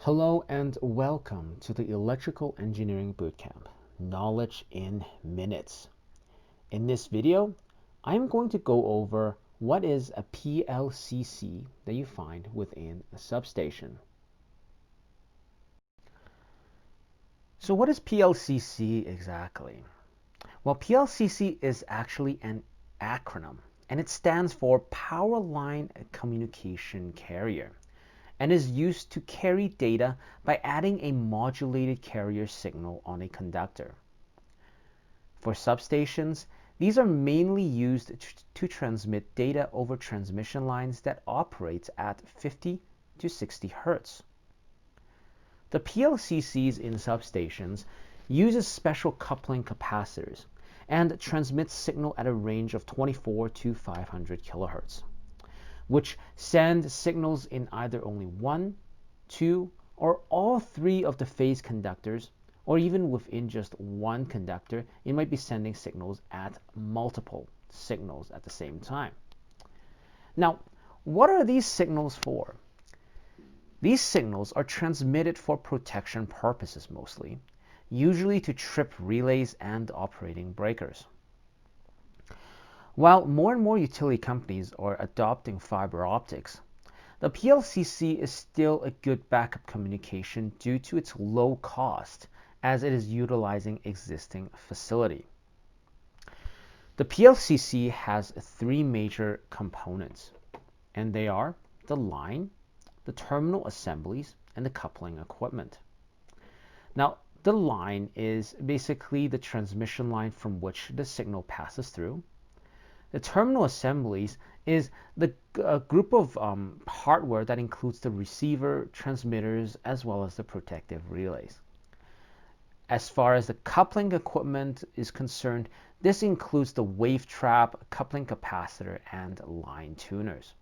Hello and welcome to the Electrical Engineering Bootcamp, Knowledge in Minutes. In this video, I'm going to go over what is a PLCC that you find within a substation. So what is PLCC exactly? Well, PLCC is actually an acronym, and it stands for Power Line Communication Carrier, and is used to carry data by adding a modulated carrier signal on a conductor. For substations, these are mainly used to transmit data over transmission lines that operate at 50 to 60 Hz. The PLCCs in substations uses special coupling capacitors and transmits signal at a range of 24 to 500 kHz, which send signals in either only one, two, or all three of the phase conductors, or even within just one conductor, it might be sending signals at multiple signals at the same time. Now, what are these signals for? These signals are transmitted for protection purposes mostly, usually to trip relays and operating breakers. While more and more utility companies are adopting fiber optics, the PLCC is still a good backup communication due to its low cost as it is utilizing existing facility. The PLCC has three major components, and they are the line, the terminal assemblies, and the coupling equipment. Now, the line is basically the transmission line from which the signal passes through. The terminal assemblies is the group of hardware that includes the receiver, transmitters, as well as the protective relays. As far as the coupling equipment is concerned, this includes the wave trap, coupling capacitor, and line tuners.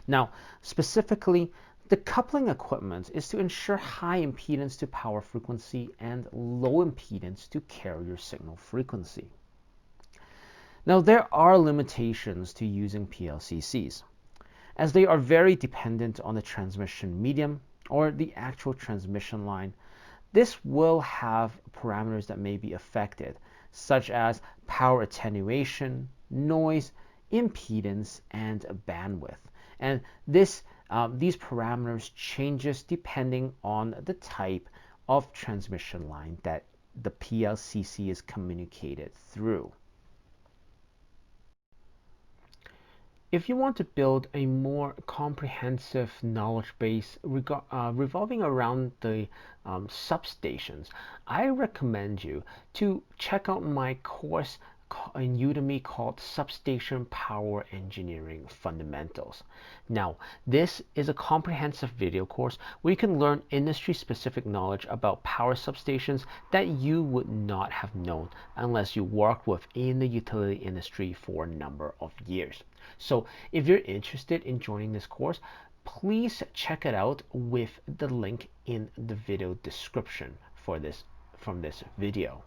Now, specifically, the coupling equipment is to ensure high impedance to power frequency and low impedance to carrier signal frequency. Now, there are limitations to using PLCCs, as they are very dependent on the transmission medium or the actual transmission line. This will have parameters that may be affected, such as power attenuation, noise, impedance, and bandwidth. And these parameters changes depending on the type of transmission line that the PLCC is communicated through. If you want to build a more comprehensive knowledge base revolving around the substations, I recommend you to check out my course in Udemy called Substation Power Engineering Fundamentals. Now, this is a comprehensive video course where you can learn industry-specific knowledge about power substations that you would not have known unless you worked within the utility industry for a number of years. So if you're interested in joining this course, please check it out with the link in the video description from this video.